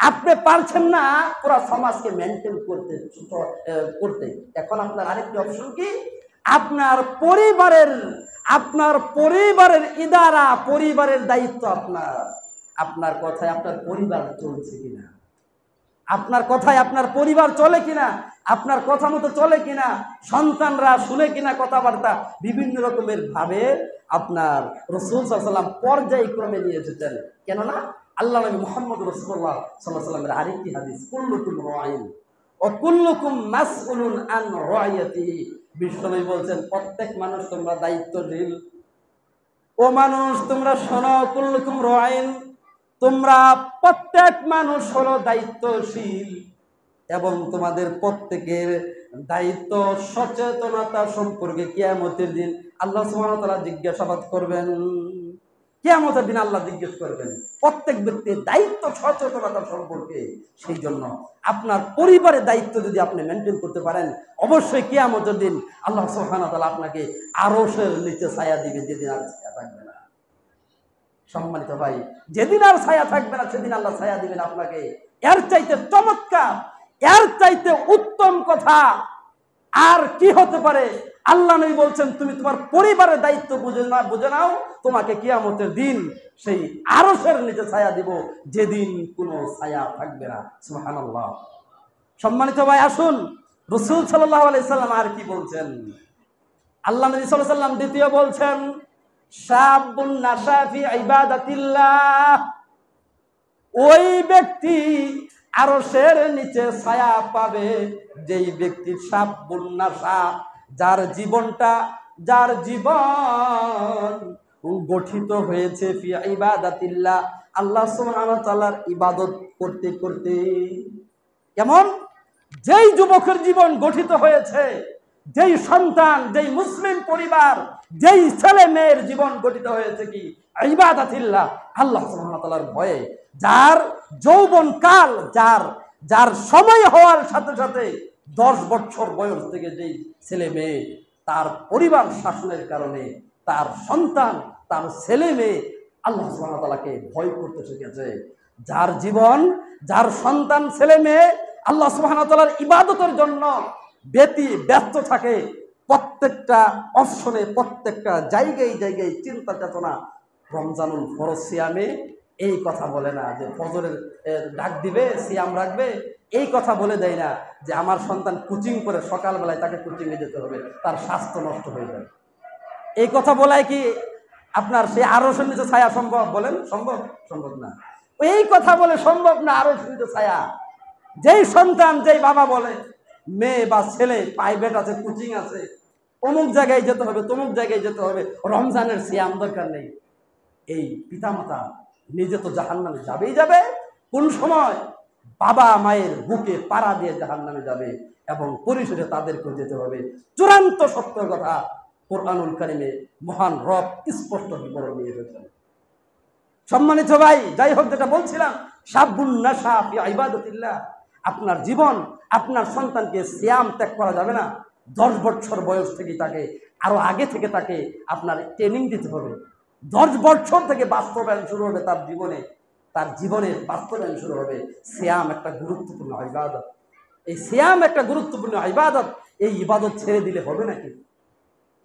আপনি পারছেন না পুরো সমাজকে মেনটেন করতে, এখন আপনার আরেকটি অপশন কি? আপনার পরিবারের ইদারা, পরিবারের দায়িত্ব আপনার কথায় আপনার পরিবার চলছে কিনা, আপনার কথায় আপনার পরিবার চলে কিনা, আপনার কথা মতো চলে কিনা, সন্তানরা শুনে কিনা কথাবার্তা, বিভিন্ন রকমের ভাবে আপনার রাসূল সাল্লাল্লাহু আলাইহি ওয়াসাল্লাম পর্যায়ক্রমে নিয়ে এসেছেন। কেননা আল্লাহ নবী মুহাম্মদ রাসূলুল্লাহ সাল্লাল্লাহু আলাইহি ওয়াসাল্লামের আরেকটি হাদিস, কুল্লুকুম রাঈন ওয়া কুল্লুকুম মাসউলুন আন রাইয়াতিহি। বিশ্বনবী বলছেন, প্রত্যেক মানুষ তোমরা দায়িত্বশীল। ও মানুষ তোমরা শোনো, কুল্লুকুম রাঈন, তোমরা প্রত্যেক মানুষ হলো দায়িত্বশীল এবং তোমাদের প্রত্যেকের দায়িত্ব সচেতনতা সম্পর্কে কিয়ামতের দিন আল্লাহ সুবহানাহু ওয়া তাআলা জিজ্ঞাসাবাদ করবেন। কিয়ামতের দিন আল্লাহ জিজ্ঞেস করবেন প্রত্যেক ব্যক্তির দায়িত্ব সচেতনতা সম্পর্কে। সেই জন্য আপনার পরিবারের দায়িত্ব যদি আপনি মেনটেন করতে পারেন, অবশ্যই কিয়ামতের দিন আল্লাহ সুবহানাহু ওয়া তাআলা আপনাকে আরশের নিচে ছায়া দিবে, যেদিন আর ছায়া থাকবে না। সম্মানিত ভাই, যেদিন আর ছায়া থাকবে না সেদিন আল্লাহ ছায়া দিবেন আপনাকে। এর চাইতে চমৎকার, এর চাইতে উত্তম কথা আর কি হতে পারে? আল্লাহ নবী বলছেন, তুমি তোমার পরিবারের দায়িত্ব বুঝে নাও, তোমাকে কিয়ামতের দিন সেই আরশের নিচে ছায়া দিব, যেদিন কোনো ছায়া থাকবে না। সুবহানাল্লাহ। সম্মানিত ভাই, আসুন রাসূল সাল্লাল্লাহু আলাইহি সাল্লাম আর কি বলছেন। আল্লাহ নবী সাল্লাল্লাহু আলাইহি সাল্লাম দ্বিতীয় বলছেন, শাবুন নাশা ফি ইবাদাতিল্লাহ, ওই ব্যক্তি আরশের নিচে ছায়া পাবে যেই ব্যক্তি শাবুন নাশা, যার জীবন গঠিত হয়েছে ফি ইবাদাতিল্লাহ, আল্লাহ সুবহানাহু ওয়া তাআলার ইবাদত করতে করতে। কেমন? যেই যুবকের জীবন গঠিত হয়েছে, যেই সন্তান, যেই মুসলিম পরিবার, যেই ছেলে মেয়ের জীবন গঠিত হয়েছে কি ইবাদাতিল্লাহ, আল্লাহ সুবহানাহু ওয়া তাআলার ভয়ে, যার যৌবন কাল, যার সময় হওয়ার সাথে সাথে 10 বছর বয়স থেকে যেই ছেলে মেয়ে তার পরিবার শাসনের কারণে তার সন্তান, তার ছেলে মেয়ে আল্লাহ সুবহানাহু ওয়া তাআলাকে ভয় করতে শিখেছে, যার জীবন, যার সন্তান, ছেলে মেয়ে আল্লাহ সুবহানাহু ওয়া তাআলার ইবাদতের জন্য ব্যস্ত থাকে, প্রত্যেকটা অপশনে, প্রত্যেকটা জায়গায় জায়গায় চিন্তা চেতনা রমজানুল ফরজ সিয়ামে এই কথা বলে না যে ফজরের ডাক দিবে, সিয়াম রাখবে, এই কথা বলে দেয় না যে আমার সন্তান কোচিং করে সকালবেলায় তাকে কোচিংয়ে যেতে হবে, তার স্বাস্থ্য নষ্ট হয়ে যাবে। এই কথা বলায় কি আপনার সেই আরশের নিচে ছায়া সম্ভব? বলেন, সম্ভব? সম্ভব না। এই কথা বলে সম্ভব না আরশের নিচে ছায়া। যেই সন্তান, যেই বাবা বলে মেয়ে বা ছেলে প্রাইভেট আছে, কোচিং আছে, অমুক জায়গায় যেতে হবে, তমুক জায়গায় যেতে হবে, রমজানের সিয়াম দরকার নেই, এই পিতামাতা নিজে তো জাহান্নামে যাবেই যাবে। কোন সময়? বাবা মায়ের বুকে পাড়া দিয়ে জাহান্নামে যাবে এবং পরিশেষে তাদেরকেও যেতে হবে। চূড়ান্ত সত্য কথা কোরআনুল কারীমে মহান রব স্পষ্ট বিবরণ নিয়ে এসেছেন। সম্মানিত ভাই, যাই হোক, যেটা বলছিলাম, শাবুন নাশা ফি ইবাদাতিল্লাহ, আপনার জীবন, আপনার সন্তানকে সিয়াম ত্যাগ করা যাবে না। 10 বছর বয়স থেকে তাকে, আরো আগে থেকে তাকে আপনার ট্রেনিং দিতে হবে। 10 বছর থেকে বাস্তবায়ন শুরু হবে তার জীবনে, তার জীবনের বাস্তবায়ন শুরু হবে। সিয়াম একটা গুরুত্বপূর্ণ ইবাদত, এই সিয়াম একটা গুরুত্বপূর্ণ ইবাদত। এই ইবাদত ছেড়ে দিলে হবে নাকি?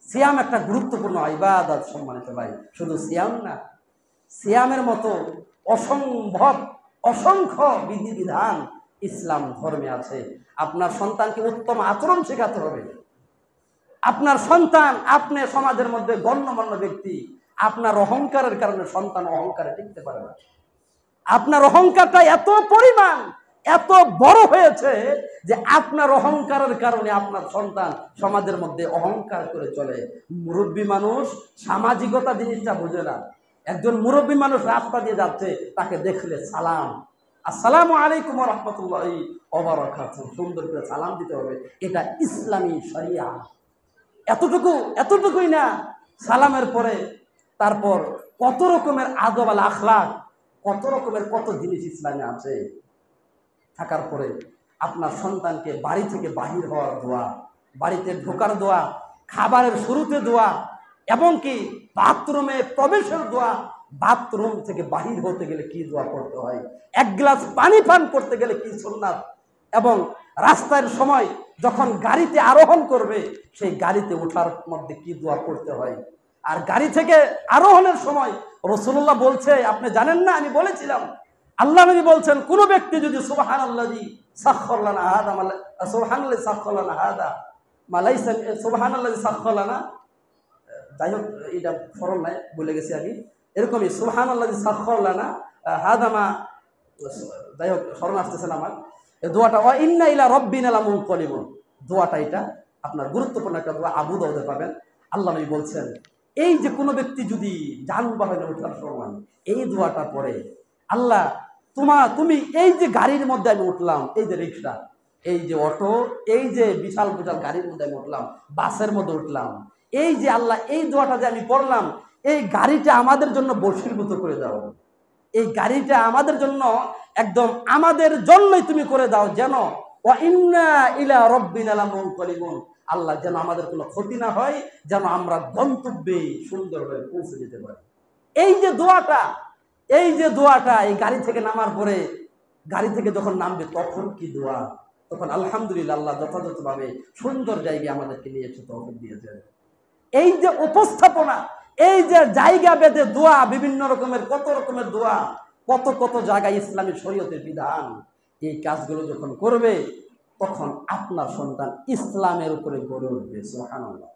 সিয়াম একটা গুরুত্বপূর্ণ ইবাদত। সম্মানিত ভাই, শুধু সিয়াম না, সিয়ামের মতো অসংখ্য বিধিবিধান ইসলাম ধর্মে আছে। আপনার সন্তানকে উত্তম আচরণ শেখাতে হবে। আপনার সন্তান, আপনি সমাজের মধ্যে গণ্যমান্য ব্যক্তি, আপনার অহংকারের কারণে সন্তান অহংকারে টিকতে পারে না। আপনার অহংকারটা এত পরিমাণ, এত বড় হয়েছে যে আপনার অহংকারের কারণে আপনার সন্তান সমাজের মধ্যে অহংকার করে চলে। মুরব্বী মানুষ সামাজিকতা জিনিসটা বুঝে না। একজন মুরব্বী মানুষ রাস্তা দিয়ে যাচ্ছে, তাকে দেখলে সালাম, আসসালামু আলাইকুম ওয়া রাহমাতুল্লাহি ওয়া বারাকাতুহু, সুন্দর করে সালাম দিতে হবে। এটা ইসলামী শরিয়া। এতটুকুই না, সালামের পরে তারপর কত রকমের আদব আল আখলাক, কত জিনিস ইসলামে আছে। থাকার পরে আপনার সন্তানকে বাড়ি থেকে বাহির হওয়ার দোয়া, বাড়িতে ঢোকার দোয়া, খাবারের শুরুতে দোয়া, এবং কি বাথরুমে প্রবেশের দোয়া, বাথরুম থেকে বাহির হতে গেলে কি দোয়া করতে হয়, এক গ্লাস পানি পান করতে গেলে কি সুন্নাত, এবং রাস্তার সময় যখন গাড়িতে আরোহণ করবে সেই গাড়িতে ওঠার মধ্যে কি দোয়া করতে হয়। আর গাড়ি থেকে আরোহণের সময় রাসূলুল্লাহ বলছে, আপনি জানেন না? আমি বলেছিলাম, আল্লাহ নবী বলছেন, কোন ব্যক্তি যদি সুবহানাল্লাযী সাখখার লানা হাযা সুবহানাল্লাযী সাখখার লানা হাযা মা লাইসা সুবহানাল্লাযী সাখখার লানা, যাই হোক এটা স্মরণ নাই, বলে গেছি আমি, এরকমই সুবহানাল্লাযী সাখখার লানা হাযা মা, যাই হোক স্মরণ আসতেছে না আমার, এই দোয়াটা, ওয়া ইন্না ইলা রাব্বিনা লামুনকালিবুন, দোয়াটা এটা আপনার গুরুত্বপূর্ণ একটা দোয়া, আবু দাউদে পাবেন। আল্লাহ নবী বলছেন, এই যে কোনো ব্যক্তি যদি যানবাহনে ওঠার সময় এই দোয়াটা পড়ে, আল্লাহ তুমি এই যে গাড়ির মধ্যে আমি উঠলাম, এই যে রিক্সা, এই যে অটো, এই যে বিশাল বিশাল গাড়ির মধ্যে আমি উঠলাম, বাসের মধ্যে উঠলাম, এই যে আল্লাহ এই দোয়াটা যে আমি পড়লাম, এই গাড়িটা আমাদের জন্য বশীভূত করে দাও, এই গাড়িটা আমাদের জন্য একদম আমাদের জন্যই তুমি করে দাও, যেন ওয়া ইন্না ইলা রাব্বিনা লামুনকালিবুন, আল্লাহ যেন আমাদের কোনো ক্ষতি না হয়, যেন আমরা গন্তব্যে সুন্দরভাবে পৌঁছে যেতে পারি। এই যে দোয়াটা এই গাড়ি থেকে নামার পরে, গাড়ি থেকে যখন নামবে তখন কি দোয়া, তখন আলহামদুলিল্লাহ আল্লাহ যথাযথভাবে সুন্দর জায়গায় আমাদেরকে নিয়ে এসে তৌফিক দিয়েছেন। এই যে উপস্থাপনা, এই যে জায়গা বেঁধে দোয়া, বিভিন্ন রকমের কত রকমের দোয়া, কত কত জায়গায় ইসলামী শরীয়তের বিধান, এই কাজগুলো যখন করবে তখন আপনার সন্তান ইসলামের উপরে গড়ে উঠবে। সুবহানাল্লাহ,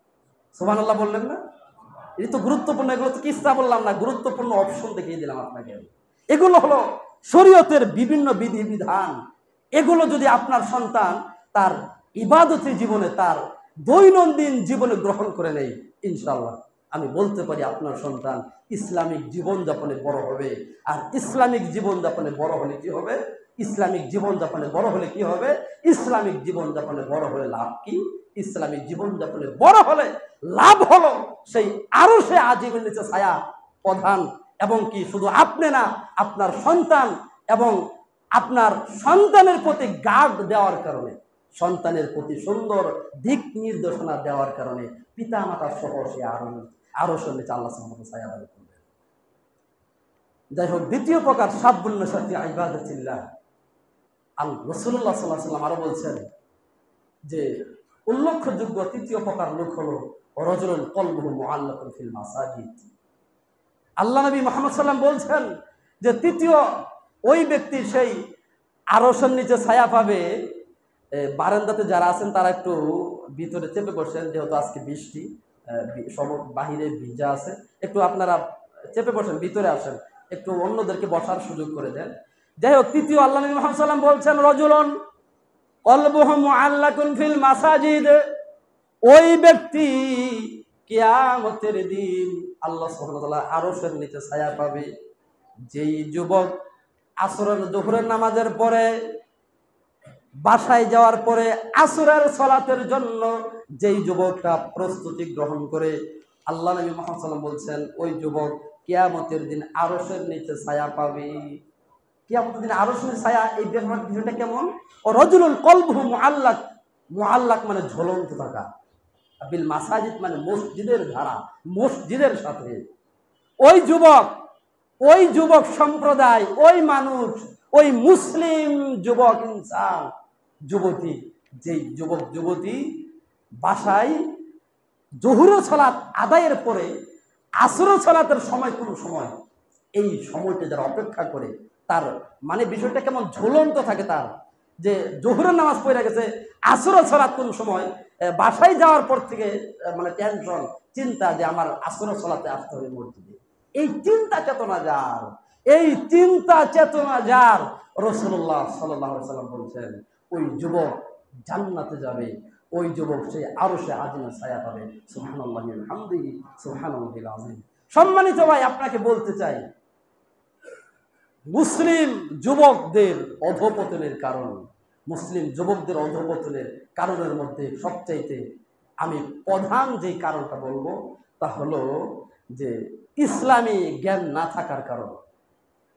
সুবহানাল্লাহ বললেন না? এই তো গুরুত্বপূর্ণ, এগুলো তো কিস্তা বললাম না, গুরুত্বপূর্ণ অপশন দেখিয়ে দিলাম আপনাকে। এগুলো হলো শরীয়তের বিভিন্ন বিধি বিধান। এগুলো যদি আপনার সন্তান তার ইবাদতের জীবনে, তার দৈনন্দিন জীবনে গ্রহণ করে নেয়, ইনশাআল্লাহ আমি বলতে পারি আপনার সন্তান ইসলামিক জীবনযাপনে বড় হবে। আর ইসলামিক জীবনযাপনে বড় হলে কি হবে? ইসলামিক জীবনযাপনে বড় হলে কি হবে? ইসলামিক জীবনযাপনে বড় হলে লাভ কি? ইসলামিক জীবনযাপনে বড় হলে লাভ হলো সেই আরশে আজিমের নিচে ছায়া প্রধান, এবং কি শুধু আপনি না, আপনার সন্তান এবং আপনার সন্তানের প্রতি গার্ড দেওয়ার কারণে, সন্তানের প্রতি সুন্দর দিক নির্দেশনা দেওয়ার কারণে পিতা মাতা সহ সে আরশের নিচে আল্লাহ সুবহানাহু ওয়া তাআলা ছায়া দান করবেন। যাই হোক, দ্বিতীয় প্রকার সাব্বুন নাসাতি ইবাদাতিল্লাহ, রাসূলুল্লাহ সাল্লাল্লাহু আলাইহি ওয়াসাল্লাম আরো বলছেন যে উল্লেখযোগ্য তৃতীয় প্রকার লোক হলো রাজুলুন কলবুহু মুআল্লাকুন ফিল মাসাজিদ। আল্লাহ নবী মুহাম্মদ সাল্লাল্লাহু আলাইহি ওয়াসাল্লাম বলছেন যে তৃতীয় ওই ব্যক্তি সেই আরশের নিচে ছায়া পাবে। বারান্দাতে যারা আছেন তারা একটু ভিতরে চেপে বসেন, যেহেতু আজকে বৃষ্টি, সব বাহিরে ভিজা আছে, একটু আপনারা চেপে বসেন, ভিতরে আসেন, একটু অন্যদেরকে বসার সুযোগ করে দেন। যাই হোক, তৃতীয় আল্লাহ নবী মুহাম্মদ সাল্লাল্লাহু আলাইহি ওয়াসাল্লাম বলছেন রাজুলুন কলবুহু মুআল্লাকুন ফিল মাসাজিদ। ওই ব্যক্তি কিয়ামতের দিন আল্লাহ সুবহানাহু ওয়া তাআলা আরশের নিচে ছায়া পাবে। যেই যুবক আসরের জোহরের নামাজের পরে বাসায় যাওয়ার পরে আসরের সালাতের জন্য যেই যুবকটা প্রস্তুতি গ্রহণ করে, আল্লাহ নবী মুহাম্মদ সাল্লাল্লাহু আলাইহি ওয়াসাল্লাম বলছেন ওই যুবক কিয়ামতের দিন আরশের নিচে ছায়া পাবে। কিয়ামতের দিন আরশের নিচে ছায়া, এই বিষয়টা কেমন? ও রাজুলুন কলবুহু মুআল্লাক, মুআল্লাক মানে ঝুলন্ত থাকা, বিল মাসাজিদ মানে মসজিদের ধারা, মসজিদের সাথে। ওই যুবক সম্প্রদায়, ওই মানুষ, ওই মুসলিম যুবক ইনসান, যুবতী, যেই যুবক যুবতী বাসায় জোহরের সালাত আদায়ের পরে আসরের সালাতের সময়, কোন সময়, এই সময়টা যারা অপেক্ষা করে, তার মানে বিষয়টা কেমন ঝুলন্ত থাকে, তার যে জোহরের নামাজ পড়ে গেছে, আসরের সালাত কোন সময়, বাসায় যাওয়ার পর থেকে মানে টেনশন, চিন্তা যে আমার আসরের সালাতে আসতে হবে মসজিদে। এই চিন্তা চেতনা যার, রাসূলুল্লাহ সাল্লাল্লাহু আলাইহি ওয়াসাল্লাম বলছেন ওই যুবক জান্নাতে যাবে, ওই যুবক সেই আরশে আজিমের ছায়া পাবে। সুবহানাল্লাহি ওয়া বিহামদিহি সুবহানাল্লাহিল আযীম। সম্মানিত ভাই, আপনাকে বলতে চাই, মুসলিম যুবকদের অধঃপতনের কারণ, মুসলিম যুবকদের অধঃপতনের কারণের মধ্যে সবচাইতে আমি প্রধান যে কারণটা বলবো তা হলো যে ইসলামী জ্ঞান না থাকার কারণ।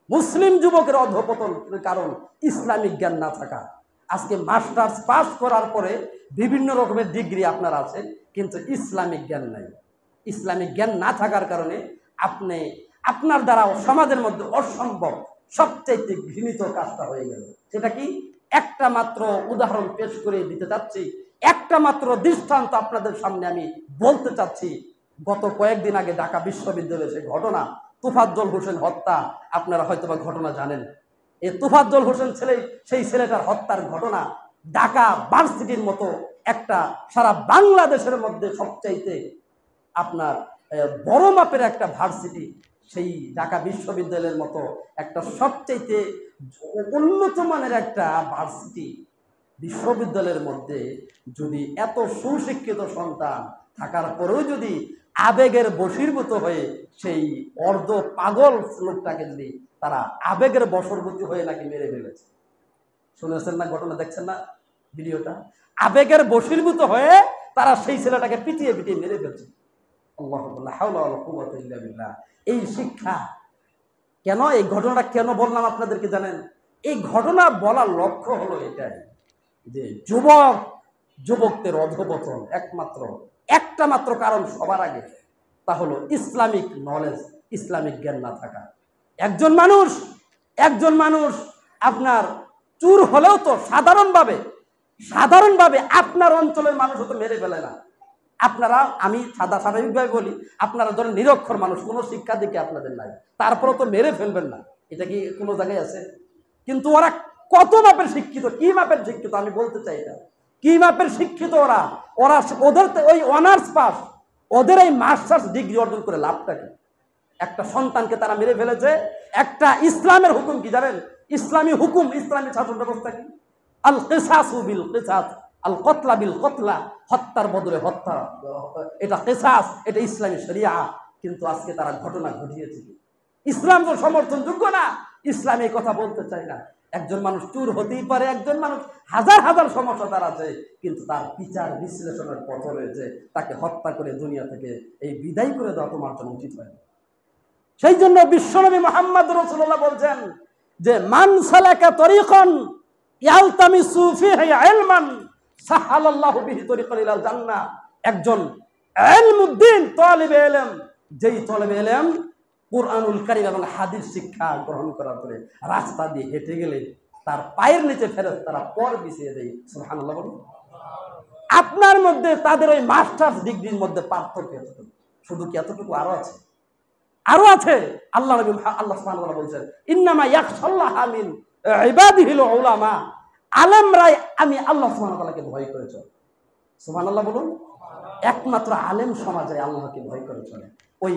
মুসলিম যুবকের অধঃপতনের কারণ ইসলামিক জ্ঞান না থাকা। আজকে মাস্টার্স পাস করার পরে বিভিন্ন রকমের ডিগ্রি আপনার আছে, কিন্তু ইসলামিক জ্ঞান নাই। ইসলামিক জ্ঞান না থাকার কারণে আপনার দ্বারা সমাজের মধ্যে অসম্ভব সবচাইতে ঘৃণিত কাজটা হয়ে গেল। সেটা কি? একটা মাত্র উদাহরণ পেশ করে দিতে চাচ্ছি, একটা মাত্র দৃষ্টান্ত আপনাদের সামনে আমি বলতে চাচ্ছি। গত কয়েকদিন আগে ঢাকা বিশ্ববিদ্যালয়ের সেই ঘটনা, তোফাজ্জল হোসেন হত্যা, আপনারা হয়তোবা ঘটনা জানেন। এই তোফাজ্জল হোসেন সেই ছেলেটার হত্যার ঘটনা ঢাকা ভার্সিটির মতো একটা সারা বাংলাদেশের মধ্যে সবচাইতে আপনার বড় মাপের একটা ভার্সিটি, সেই ঢাকা বিশ্ববিদ্যালয়ের মতো একটা সবচাইতে উন্নত মানের একটা ভার্সিটি, বিশ্ববিদ্যালয়ের মধ্যে যদি এত সুশিক্ষিত সন্তান থাকার পরেও যদি আবেগের বশীভূত হয়ে সেই অর্ধ পাগল লোকটাকে যদি তারা আবেগের বশবর্তী হয়ে নাকি মেরে ফেলেছে। শুনেছেন না ঘটনা, দেখছেন না ভিডিওটা? আবেগের বশীভূত হয়ে তারা সেই ছেলেটাকে পিটিয়ে পিটিয়ে মেরে ফেলছে। এই শিক্ষা কেন, এই ঘটনাটা কেন বললাম আপনাদেরকে জানেন? এই ঘটনা বলার লক্ষ্য হলো এটাই যে যুবকদের অধঃপতন একটা মাত্র কারণ সবার আগে, তা হলো ইসলামিক নলেজ ইসলামিক জ্ঞান না থাকা। একজন মানুষ আপনার চুর হলেও তো সাধারণভাবে আপনার অঞ্চলের মানুষ তো মেরে ফেলে না। আপনারা, আমি স্বাভাবিকভাবে বলি, আপনারা ধরেন নিরক্ষর মানুষ, কোনো শিক্ষা দিকে আপনাদের নাই, তারপরে তো মেরে ফেলবেন না, এটা কি কোনো জায়গায় আছে? কিন্তু ওরা কত মাপের শিক্ষিত, কি মাপের শিক্ষিত আমি বলতে চাই না, কি মাপের শিক্ষিত ওরা ওদের ওই অনার্স পাস, ওদের এই মাস্টার্স ডিগ্রি অর্জন করে লাভটা কি? একটা সন্তানকে তারা মেরে ফেলেছে। একটা ইসলামের হুকুম কি জানেন? ইসলামী হুকুম, ইসলামী শাসন ব্যবস্থা কি? আল কিসাসু বিল কিসাস, আল কতলা বিল কতলা, হত্যার বদলে হত্যা, এটা কিসাস, এটা ইসলামী শরিয়া। কিন্তু আজকে তারা ঘটনা ঘটিয়েছে। ইসলাম তো সমর্থনযোগ্য না, ইসলাম এই কথা বলতে চায় না। একজন মানুষ চুর হতেই পারে, একজন মানুষ হাজার হাজার সমস্যা তার আছে, কিন্তু তার বিচার বিশ্লেষণের পথ রয়েছে। তাকে হত্যা করে দুনিয়া থেকে এই বিদায় করে দেওয়া তোমার জন্য উচিত হয় না। সেই জন্য বিশ্বনবী মুহাম্মদ রাসূলুল্লাহ বলছেন যে মান সালাকা তরিকান ইয়ালতামিসু ফিহি ইলমান সাহালাল্লাহু বিহি তরিকান ইলাল জান্নাহ। একজন ইলমুদ্দিন তালিবে ইলম, যেই তালিবে ইলম কুরআনুল কারীম এবং হাদিস শিক্ষা গ্রহণ করার পরে রাস্তা দিয়ে হেঁটে গেলে তার পায়ের নিচে ফেরেশতারা পর বিছিয়ে দেয়। সুবহানাল্লাহ বলুন। আপনার মধ্যে তাদের ওই মাস্টার্স ডিগ্রির মধ্যে পার্থক্য এতটুকু, শুধু কি এতটুকু? আরো আছে। আল্লাহ সুবহানাহু ওয়া তাআলা বলছেন ইন্নামা ইয়াখশাল্লাহা মিন ইবাদিহিল উলামা। আলেমরাই আমি আল্লাহ সুবহানাহু ওয়া তাআলাকে ভয় করে চলে। সুবহানাল্লাহ বলুন। একমাত্র আলেম সমাজে আল্লাহকে ভয় করে চলে। ওই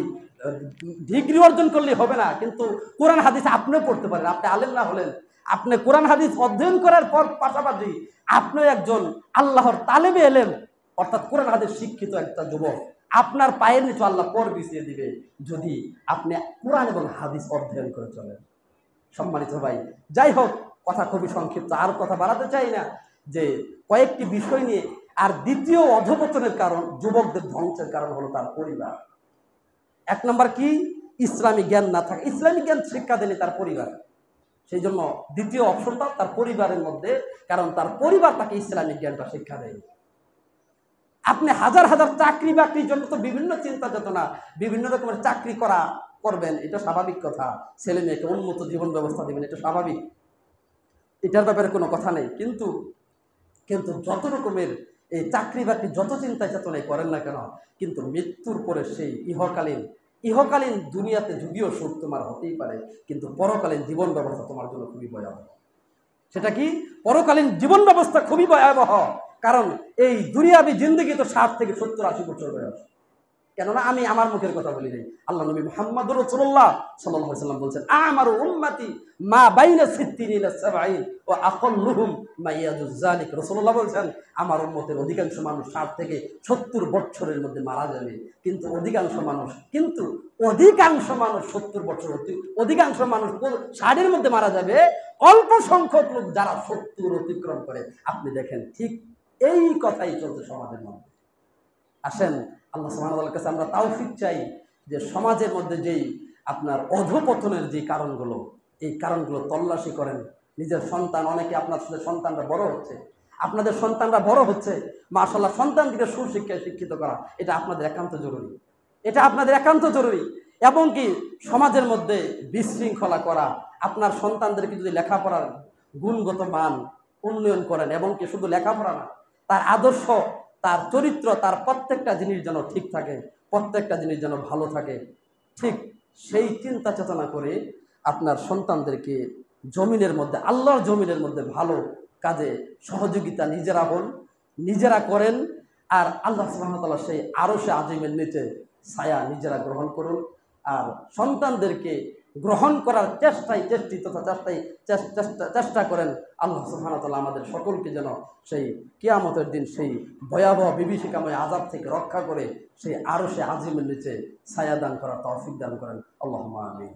ডিগ্রি অর্জন করলে হবে না, কিন্তু কোরআন হাদিস আপনিও পড়তে পারেন। আপনি আলেম না হলেন, আপনি কোরআন হাদিস অধ্যয়ন করার পর পাশাপাশি আপনি একজন আল্লাহর তালেবে এলেম, অর্থাৎ কোরআন হাদিস শিক্ষিত একটা যুবক। আপনার পায়ের নিচে আল্লাহ পর বিছিয়ে দিবে যদি আপনি কোরআন এবং হাদিস অধ্যয়ন করে চলেন। সম্মানিত ভাই, যাই হোক, কথা খুবই সংক্ষিপ্ত, আর কথা বাড়াতে চাই না। যে কয়েকটি বিষয় নিয়ে, আর দ্বিতীয় অধঃপতনের কারণ, যুবকদের ধ্বংসের কারণ হলো তার পরিবার। এক নম্বর কি? ইসলামী জ্ঞান না থাকে, ইসলামী জ্ঞান শিক্ষা দেয়নি তার পরিবার। সেই জন্য দ্বিতীয় অপশনটা তার পরিবারের মধ্যে, কারণ তার পরিবার তাকে ইসলামিক জ্ঞানটা শিক্ষা দেয়নি। আপনি হাজার হাজার চাকরি বাকরির জন্য তো বিভিন্ন চিন্তা চেতনা, বিভিন্ন রকমের চাকরি করবেন, এটা স্বাভাবিক কথা। ছেলে মেয়েকে উন্নত জীবন ব্যবস্থা দেবেন, এটা স্বাভাবিক, এটার ব্যাপারে কোনো কথা নেই। কিন্তু যত রকমের এই চাকরি বাকরি, যত চিন্তা চেতনাই করেন না কেন, কিন্তু মৃত্যুর পরে সেই ইহকালীন দুনিয়াতে যদিও সুখ তোমার হতেই পারে, কিন্তু পরকালীন জীবন ব্যবস্থা তোমার জন্য খুবই ভয়াবহ। সেটা কি? পরকালীন জীবন ব্যবস্থা খুবই ভয়াবহ। কারণ এই দুনিয়াবি জিন্দেগি তো 60 থেকে 70-80 বছর বয়স। কেননা আমি আমার মুখের কথা বলি নাই, আল্লাহ নবী মুহাম্মদুর রাসূলুল্লাহ সাল্লাল্লাহু আলাইহি ওয়াসাল্লাম বলছেন আমারু উম্মতি মা বাইনা 60 ইলা 70 ওয়া আকাল্লুহুম মা ইয়াজুজ যালিক। রাসূলুল্লাহ বলছেন আমার উম্মতের অধিকাংশ মানুষ 60 থেকে 70 বছরের মধ্যে মারা যাবে, কিন্তু অধিকাংশ মানুষ 70 বছর, অধিকাংশ মানুষ 60-এর মধ্যে মারা যাবে। অল্প সংখ্যক লোক যারা 70 অতিক্রম করে। আপনি দেখেন, ঠিক এই কথাই চলছে সমাজের মধ্যে। আসেন আল্লাহ সুবহানাহু ওয়া তাআলার কাছে আমরা তাওফিক চাই যে সমাজের মধ্যে যেই আপনার অধঃপতনের যে কারণগুলো, এই কারণগুলো তল্লাশি করেন। নিজের সন্তান, অনেকে আপনার সন্তানরা বড় হচ্ছে, আপনাদের সন্তানরা বড় হচ্ছে, মাশাআল্লাহ, সন্তানকে সুশিক্ষায় শিক্ষিত করা এটা আপনাদের একান্ত জরুরি। এবং কি সমাজের মধ্যে বিশৃঙ্খলা করা, আপনার সন্তানদেরকে যদি লেখাপড়ার গুণগত মান উন্নয়ন করেন, এবং কি শুধু লেখাপড়া না, তার আদর্শ, তার চরিত্র, তার প্রত্যেকটা জিনিস যেন ঠিক থাকে, প্রত্যেকটা জিনিস যেন ভালো থাকে, ঠিক সেই চিন্তা চেতনা করে আপনার সন্তানদেরকে জমিনের মধ্যে, আল্লাহর জমিনের মধ্যে ভালো কাজে সহযোগিতা নিজেরা করেন। আর আল্লাহ সুবহানাহু ওয়া তাআলা সেই আরশে আজিমের নিচে ছায়া নিজেরা গ্রহণ করুন। আর সন্তানদেরকে গ্রহণ করার চেষ্টা করেন। আল্লাহ সুবহানাহু ওয়া তাআলা আমাদের সকলকে যেন সেই কিয়ামতের দিন সেই ভয়াবহ বিভীষিকাময় আযাব থেকে রক্ষা করে সেই আরশে আজিমের নিচে ছায়া দান করার তৌফিক দান করেন। আল্লাহুম্মা আমিন।